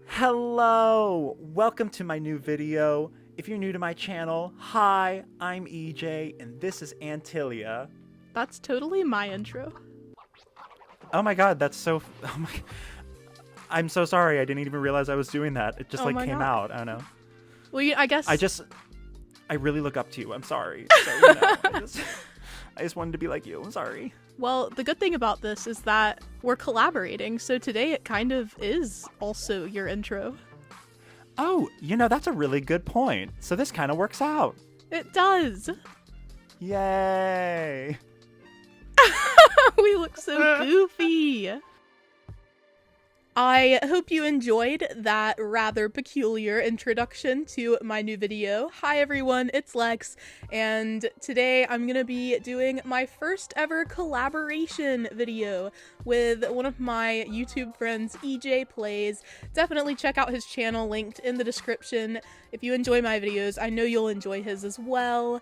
Hello! Welcome to my new video. If you're new to my channel, hi, I'm EJ, and this is Antillia. That's totally my intro. Oh my god, that's so... Oh my... I'm so sorry, I didn't even realize I was doing that. It just came out, I don't know. Well, I guess... I really look up to you, I'm sorry. So, you know, I just wanted to be like you, I'm sorry. Well, the good thing about this is that we're collaborating, so today it kind of is also your intro. Oh, you know, that's a really good point. So this kind of works out. It does! Yay! We look so goofy! I hope you enjoyed that rather peculiar introduction to my new video. Hi everyone, it's Lex, and today I'm gonna be doing my first ever collaboration video with one of my YouTube friends, EJ Plays. Definitely check out his channel, linked in the description. If you enjoy my videos, I know you'll enjoy his as well.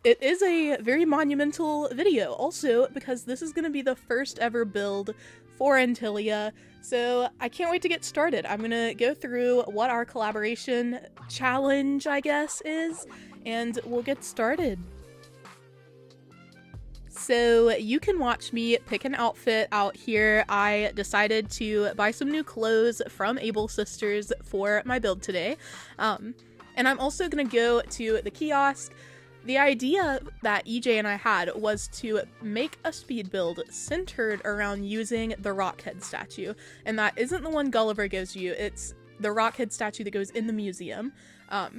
It is a very monumental video, also because this is gonna be the first ever build for Antillia, so I can't wait to get started. I'm gonna go through what our collaboration challenge, I guess, is, and we'll get started. So you can watch me pick an outfit out here. I decided to buy some new clothes from Able Sisters for my build today, and I'm also gonna go to the kiosk. The idea that EJ and I had was to make a speed build centered around using the Rockhead statue, and that isn't the one Gulliver gives you, it's the Rockhead statue that goes in the museum. So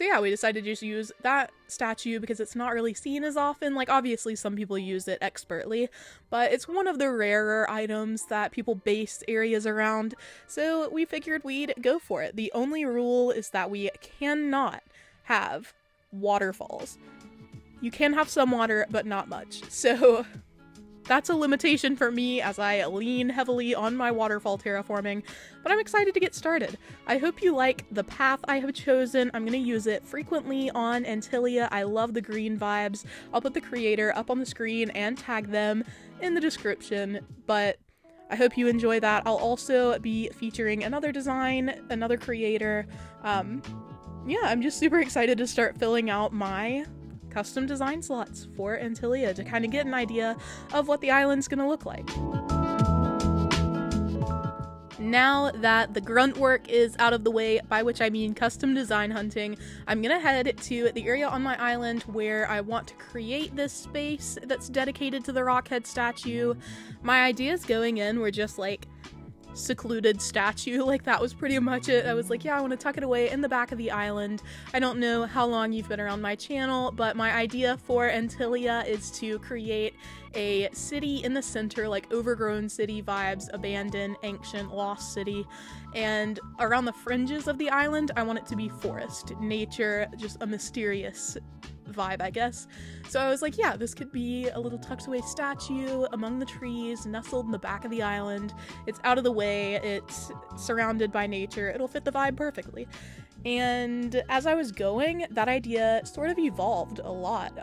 yeah, we decided to just use that statue because it's not really seen as often. Like, obviously some people use it expertly, but it's one of the rarer items that people base areas around, so we figured we'd go for it. The only rule is that we cannot have waterfalls. You can have some water, but not much. So that's a limitation for me as I lean heavily on my waterfall terraforming, but I'm excited to get started. I hope you like the path I have chosen. I'm going to use it frequently on Antillia. I love the green vibes. I'll put the creator up on the screen and tag them in the description, but I hope you enjoy that. I'll also be featuring another design, another creator. Yeah, I'm just super excited to start filling out my custom design slots for Antillia to kind of get an idea of what the island's gonna look like. Now that the grunt work is out of the way, by which I mean custom design hunting, I'm gonna head to the area on my island where I want to create this space that's dedicated to the Rockhead statue. My ideas going in were just like secluded statue, like that was pretty much it. I was like, yeah, I want to tuck it away in the back of the island. I don't know how long you've been around my channel, but my idea for Antillia is to create a city in the center, like overgrown city vibes, abandoned, ancient, lost city, and around the fringes of the island I want it to be forest, nature, just a mysterious vibe, I guess. So I was like, yeah, this could be a little tucked away statue among the trees, nestled in the back of the island. It's out of the way, it's surrounded by nature, it'll fit the vibe perfectly. And as I was going, that idea sort of evolved a lot.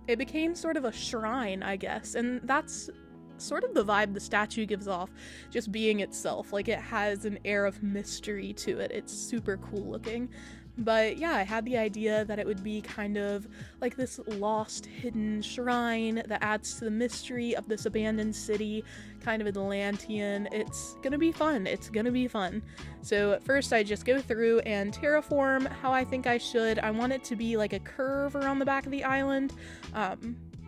It became sort of a shrine, I guess, and that's sort of the vibe the statue gives off, just being itself. Like, it has an air of mystery to it. It's super cool looking. But yeah, I had the idea that it would be kind of like this lost, hidden shrine that adds to the mystery of this abandoned city, kind of Atlantean. It's gonna be fun. It's gonna be fun. So at first I just go through and terraform how I think I should. I want it to be like a curve around the back of the island.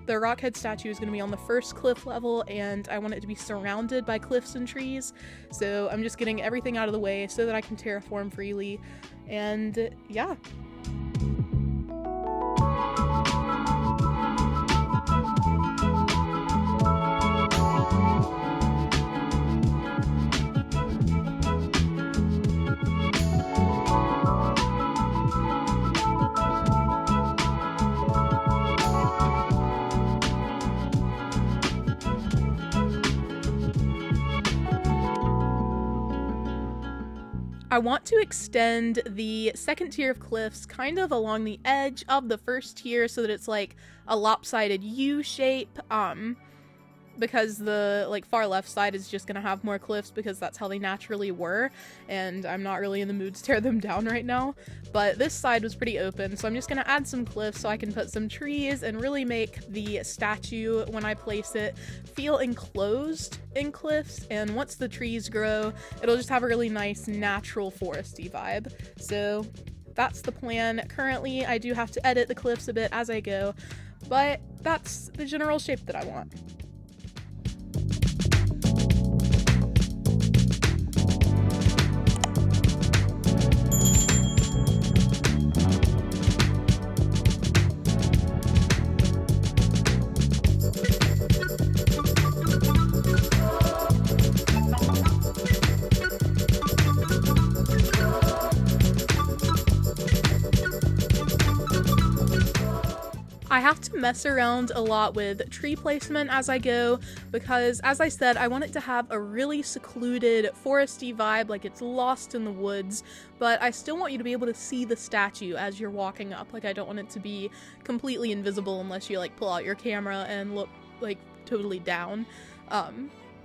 The Rockhead statue is going to be on the first cliff level, and I want it to be surrounded by cliffs and trees, so I'm just getting everything out of the way so that I can terraform freely, and yeah. I want to extend the second tier of cliffs kind of along the edge of the first tier so that it's like a lopsided U shape, because the like far left side is just gonna have more cliffs because that's how they naturally were, and I'm not really in the mood to tear them down right now. But this side was pretty open, so I'm just gonna add some cliffs so I can put some trees and really make the statue, when I place it, feel enclosed in cliffs. And once the trees grow, it'll just have a really nice natural foresty vibe. So that's the plan. Currently, I do have to edit the cliffs a bit as I go, but that's the general shape that I want. I have to mess around a lot with tree placement as I go because, as I said, I want it to have a really secluded foresty vibe, like it's lost in the woods, but I still want you to be able to see the statue as you're walking up. Like, I don't want it to be completely invisible unless you like pull out your camera and look like totally down.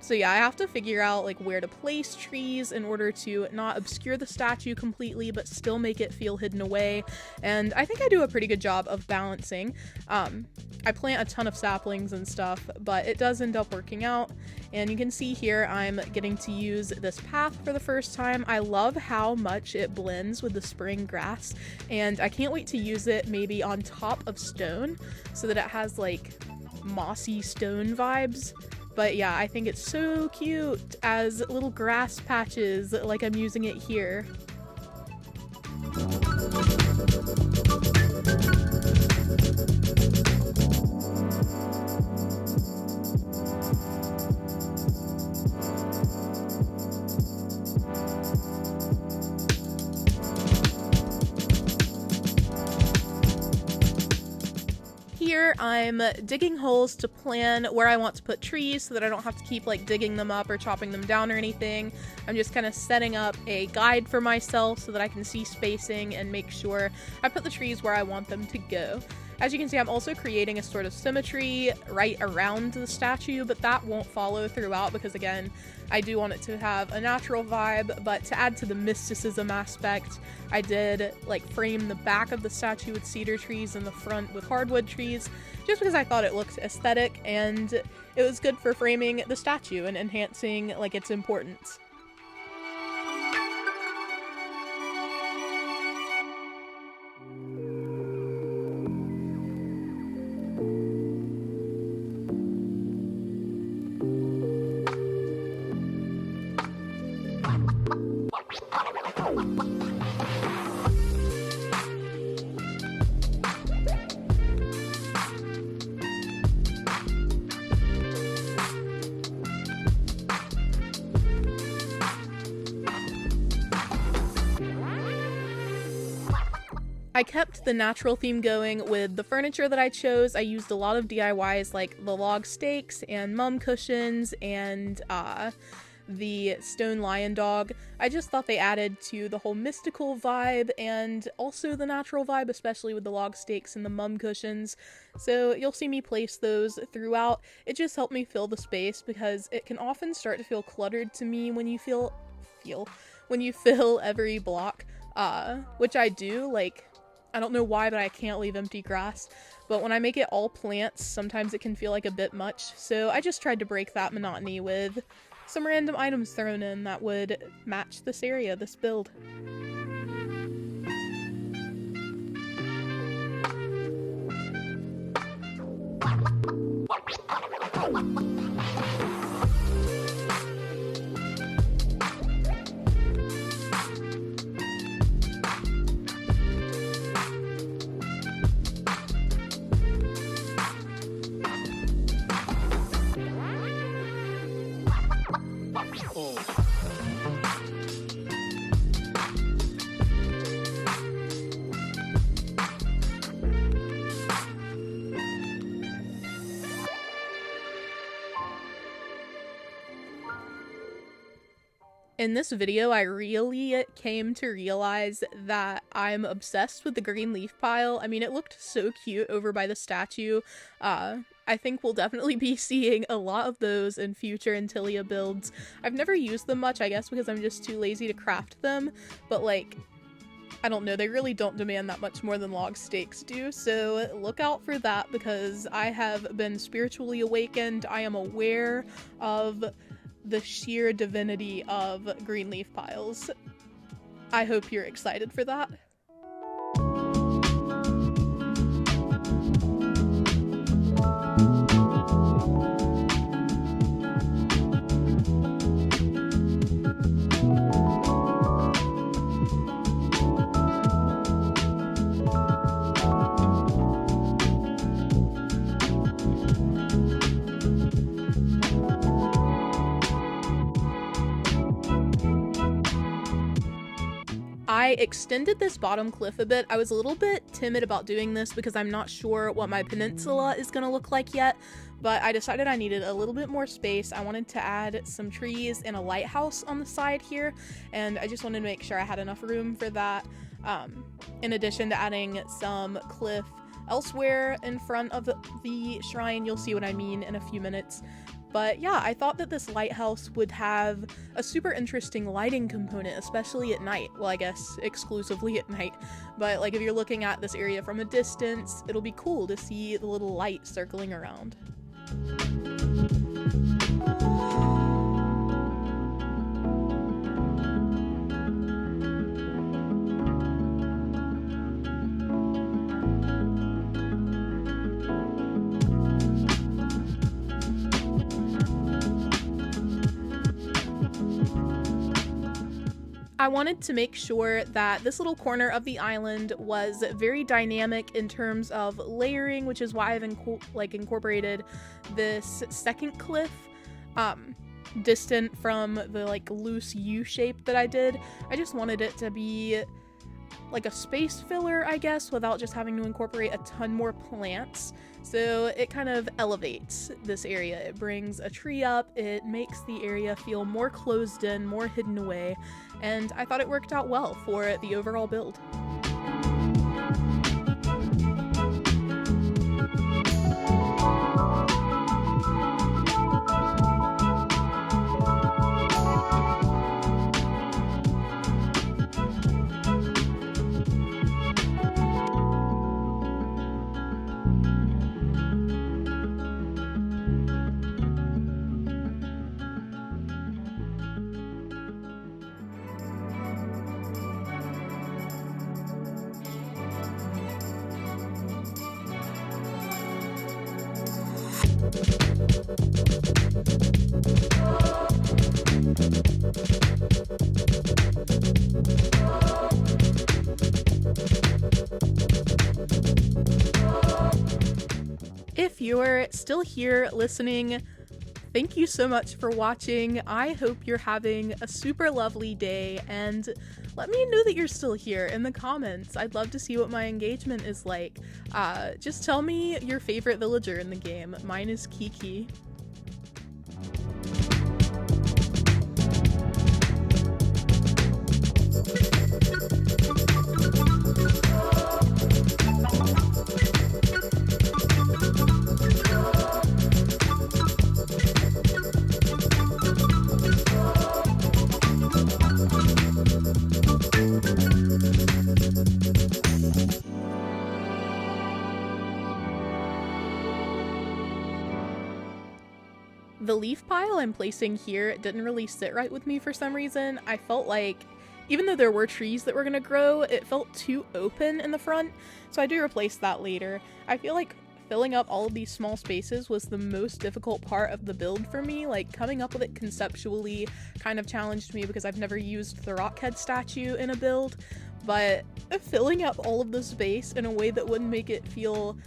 So yeah, I have to figure out like where to place trees in order to not obscure the statue completely but still make it feel hidden away, and I think I do a pretty good job of balancing. I plant a ton of saplings and stuff, but it does end up working out, and you can see here I'm getting to use this path for the first time. I love how much it blends with the spring grass, and I can't wait to use it maybe on top of stone so that it has like mossy stone vibes. But yeah, I think it's so cute as little grass patches like I'm using it here. Here I'm digging holes to plan where I want to put trees so that I don't have to keep like digging them up or chopping them down or anything. I'm just kind of setting up a guide for myself so that I can see spacing and make sure I put the trees where I want them to go. As you can see, I'm also creating a sort of symmetry right around the statue, but that won't follow throughout because, again, I do want it to have a natural vibe. But to add to the mysticism aspect, I did like frame the back of the statue with cedar trees and the front with hardwood trees, just because I thought it looked aesthetic and it was good for framing the statue and enhancing like its importance. I kept the natural theme going with the furniture that I chose. I used a lot of DIYs like the log stakes and mum cushions and the stone lion dog. I just thought they added to the whole mystical vibe and also the natural vibe, especially with the log stakes and the mum cushions. So you'll see me place those throughout. It just helped me fill the space because it can often start to feel cluttered to me when you fill every block, which I do. Like, I don't know why, but I can't leave empty grass. But when I make it all plants, sometimes it can feel like a bit much. So I just tried to break that monotony with some random items thrown in that would match this area, this build. In this video, I really came to realize that I'm obsessed with the green leaf pile. I mean, it looked so cute over by the statue. I think we'll definitely be seeing a lot of those in future Antillia builds. I've never used them much, I guess because I'm just too lazy to craft them, but like, I don't know, they really don't demand that much more than log stakes do, so look out for that because I have been spiritually awakened. I am aware of the sheer divinity of green leaf piles. I hope you're excited for that. I extended this bottom cliff a bit. I was a little bit timid about doing this because I'm not sure what my peninsula is going to look like yet, but I decided I needed a little bit more space. I wanted to add some trees and a lighthouse on the side here, and I just wanted to make sure I had enough room for that, in addition to adding some cliff elsewhere in front of the shrine. You'll see what I mean in a few minutes. But yeah, I thought that this lighthouse would have a super interesting lighting component, especially at night. Well, I guess exclusively at night. But like if you're looking at this area from a distance, it'll be cool to see the little light circling around. I wanted to make sure that this little corner of the island was very dynamic in terms of layering, which is why I've incorporated this second cliff distant from the like loose U shape that I did. I just wanted it to be like a space filler, I guess, without just having to incorporate a ton more plants. So it kind of elevates this area. It brings a tree up, it makes the area feel more closed in, more hidden away, and I thought it worked out well for the overall build. If you're still here listening, thank you so much for watching. I hope you're having a super lovely day, and let me know that you're still here in the comments. I'd love to see what my engagement is like. Just tell me your favorite villager in the game. Mine is Kiki. The leaf pile I'm placing here didn't really sit right with me for some reason. I felt like, even though there were trees that were gonna grow, it felt too open in the front, so I do replace that later. I feel like filling up all of these small spaces was the most difficult part of the build for me. Like, coming up with it conceptually kind of challenged me because I've never used the rockhead statue in a build, but filling up all of the space in a way that wouldn't make it feel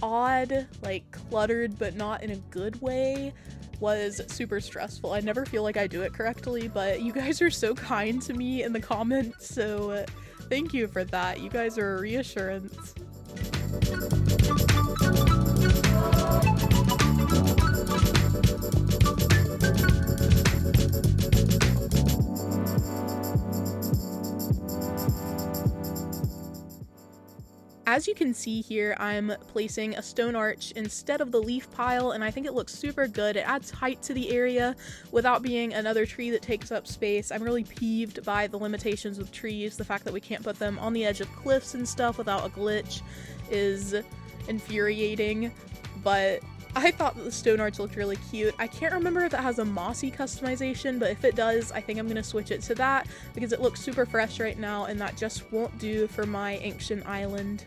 odd, like cluttered but not in a good way, was super stressful. I never feel like I do it correctly, but you guys are so kind to me in the comments, so thank you for that. You guys are a reassurance. As you can see here, I'm placing a stone arch instead of the leaf pile, and I think it looks super good. It adds height to the area without being another tree that takes up space. I'm really peeved by the limitations with trees. The fact that we can't put them on the edge of cliffs and stuff without a glitch is infuriating, but I thought that the stone arch looked really cute. I can't remember if it has a mossy customization, but if it does, I think I'm going to switch it to that because it looks super fresh right now, and that just won't do for my ancient island.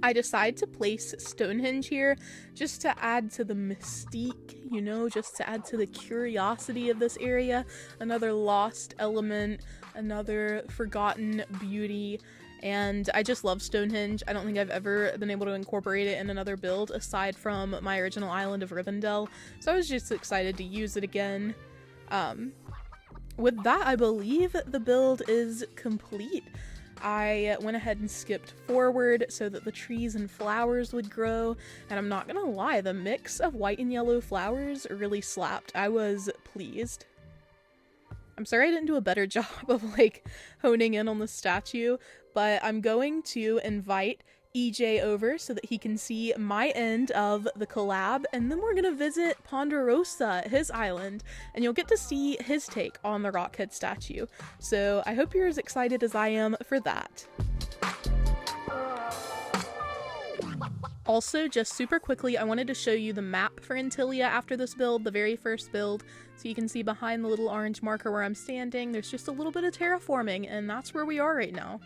I decide to place Stonehenge here just to add to the mystique, you know, just to add to the curiosity of this area. Another lost element, another forgotten beauty, and I just love Stonehenge. I don't think I've ever been able to incorporate it in another build aside from my original island of Rivendell, so I was just excited to use it again. With that, I believe the build is complete. I went ahead and skipped forward so that the trees and flowers would grow, and I'm not gonna lie, the mix of white and yellow flowers really slapped. I was pleased. I'm sorry I didn't do a better job of like honing in on the statue, but I'm going to invite EJ over so that he can see my end of the collab, and then we're gonna visit Ponderosa, his island, and you'll get to see his take on the Rockhead statue. So I hope you're as excited as I am for that. Also, just super quickly, I wanted to show you the map for Antillia after this build, the very first build. So you can see behind the little orange marker where I'm standing, there's just a little bit of terraforming, and that's where we are right now.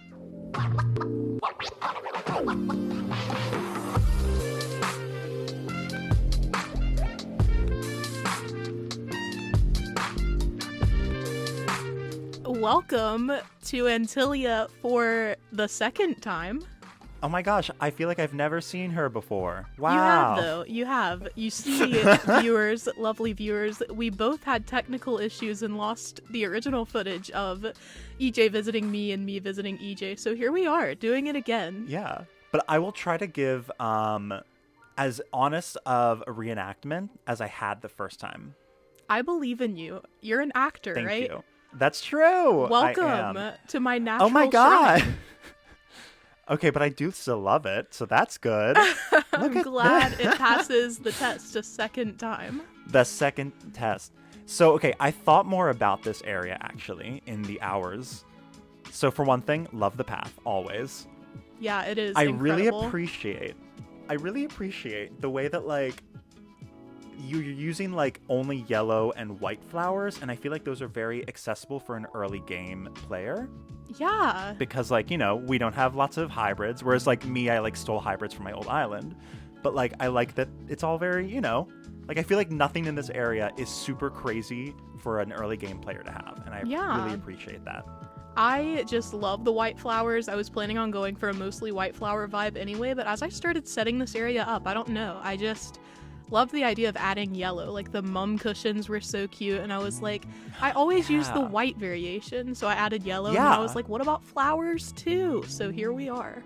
Welcome to Antillia for the second time. Oh my gosh, I feel like I've never seen her before. Wow. You have, though. You have. You see, viewers, lovely viewers, we both had technical issues and lost the original footage of EJ visiting me and me visiting EJ. So here we are, doing it again. Yeah. But I will try to give as honest of a reenactment as I had the first time. I believe in you. You're an actor, Thank right? you. That's true. Welcome to my natural Oh my god. shrine. Okay, but I do still love it, so that's good. I'm glad it passes the test a second time. The second test. So, okay, I thought more about this area, actually, in the hours. So, for one thing, love the path, always. Yeah, it is I incredible. really appreciate the way that, like, you're using, like, only yellow and white flowers, and I feel like those are very accessible for an early game player. Yeah. Because, like, you know, we don't have lots of hybrids, whereas, like, me, I, like, stole hybrids from my old island. But, like, I like that it's all very, you know, like, I feel like nothing in this area is super crazy for an early game player to have, and I really appreciate that. I just love the white flowers. I was planning on going for a mostly white flower vibe anyway, but as I started setting this area up, I don't know, I just love the idea of adding yellow. Like, the mum cushions were so cute, and I was like, I always use the white variation, so I added yellow, and I was like, what about flowers too? So here we are.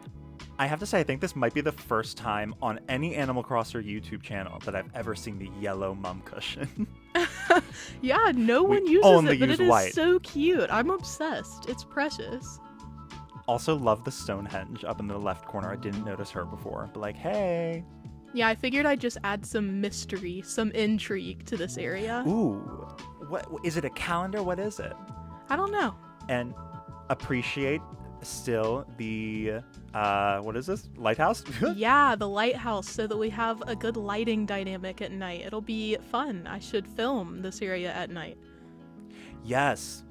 I have to say, I think this might be the first time on any Animal Crosser YouTube channel that I've ever seen the yellow mum cushion. Yeah, no one uses it, but it is so cute. I'm obsessed. It's precious. Also love the Stonehenge up in the left corner. I didn't notice her before, but like, hey. Yeah, I figured I'd just add some mystery, some intrigue to this area. Ooh, what is it? A calendar? What is it? I don't know. And appreciate still the what is this? Lighthouse? Yeah, the lighthouse, so that we have a good lighting dynamic at night. It'll be fun. I should film this area at night. Yes.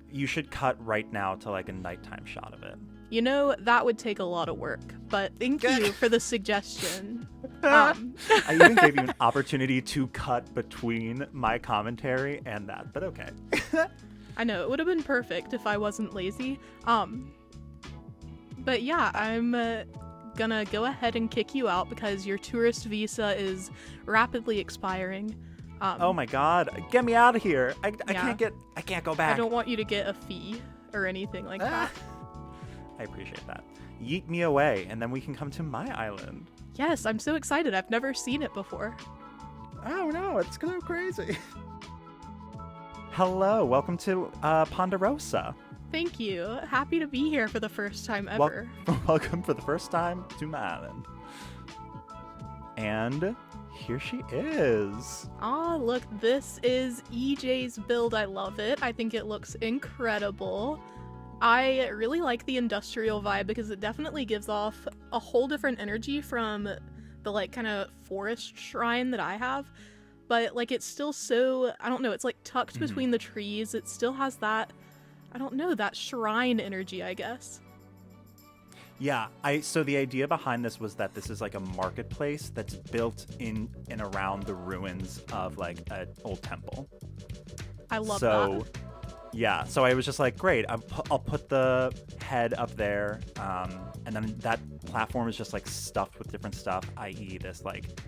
You should cut right now to like a nighttime shot of it. You know, that would take a lot of work, but thank you for the suggestion. I even gave you an opportunity to cut between my commentary and that, but okay. I know, it would have been perfect if I wasn't lazy. But yeah, I'm gonna go ahead and kick you out because your tourist visa is rapidly expiring. Oh my god, get me out of here. I can't go back. I don't want you to get a fee or anything like that. I appreciate that. Yeet me away, and then we can come to my island. Yes, I'm so excited. I've never seen it before. Oh no, it's so crazy. Hello, welcome to Ponderosa. Thank you. Happy to be here for the first time ever. Welcome for the first time to my island. And here she is. Ah, look, this is EJ's build. I love it. I think it looks incredible. I really like the industrial vibe because it definitely gives off a whole different energy from the like kind of forest shrine that I have. But like it's still so, I don't know, it's like tucked between the trees. It still has that, I don't know, that shrine energy, I guess. Yeah, so the idea behind this was that this is like a marketplace that's built in and around the ruins of like an old temple. I love that. Yeah, so I was just like, great, I'll put the head up there, and then that platform is just like stuffed with different stuff, i.e. this like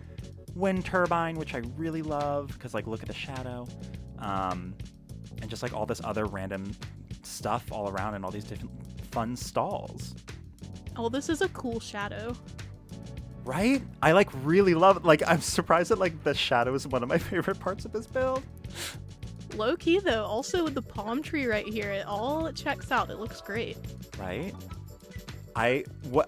wind turbine, which I really love because like look at the shadow, and just like all this other random stuff all around and all these different fun stalls. Oh, this is a cool shadow. Right? I like really love it. Like I'm surprised that like the shadow is one of my favorite parts of this build. Low key though, also with the palm tree right here, it all checks out. It looks great. Right?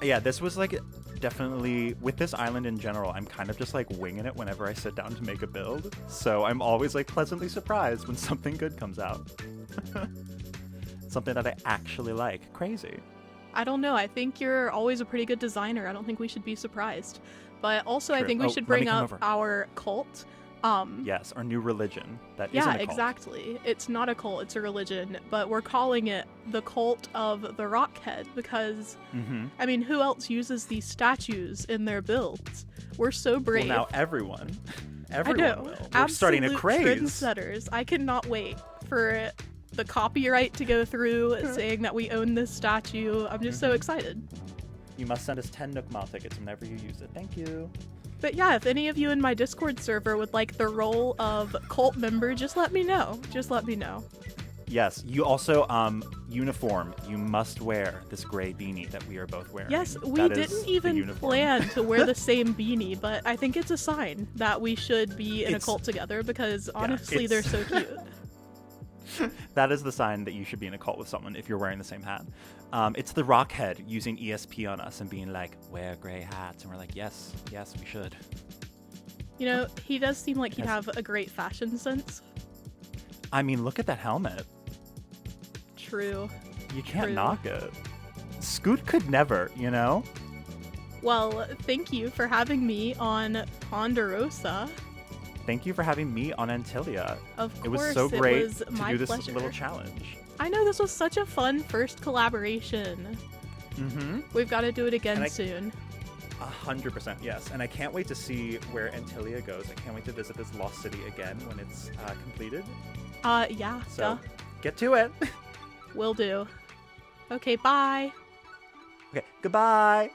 Yeah, this was like definitely with this island in general, I'm kind of just like winging it whenever I sit down to make a build. So I'm always like pleasantly surprised when something good comes out. Something that I actually like. Crazy. I don't know. I think you're always a pretty good designer. I don't think we should be surprised. But also True. I think we should bring up our cult. Yes, our new religion that isn't yeah, a cult. Exactly. It's not a cult, it's a religion, but we're calling it the cult of the Rockhead because, I mean, who else uses these statues in their builds? We're so brave. Well, now everyone I know. will. We're starting a craze. Trendsetters. I cannot wait for the copyright to go through saying that we own this statue. I'm just so excited. You must send us 10 Nook Mile tickets whenever you use it. Thank you. But yeah, if any of you in my Discord server would like the role of cult member, just let me know. Just let me know. Yes, you also, uniform. You must wear this gray beanie that we are both wearing. Yes, we didn't even plan to wear the same beanie, but I think it's a sign that we should be in a cult together because honestly, they're so cute. That is the sign that you should be in a cult with someone if you're wearing the same hat. It's the Rockhead using ESP on us and being like, wear gray hats. And we're like, yes, we should. You know, he does seem like he'd have a great fashion sense. I mean, look at that helmet. True. You can't knock it. Scoot could never, you know? Well, thank you for having me on Ponderosa. Thank you for having me on Antillia. Of course, it was so great to do this pleasure. little challenge. I know, this was such a fun first collaboration. We've got to do it again soon. 100%, yes. And I can't wait to see where Antillia goes. I can't wait to visit this lost city again when it's completed. Yeah. So, get to it. Will do. Okay, bye. Okay, goodbye.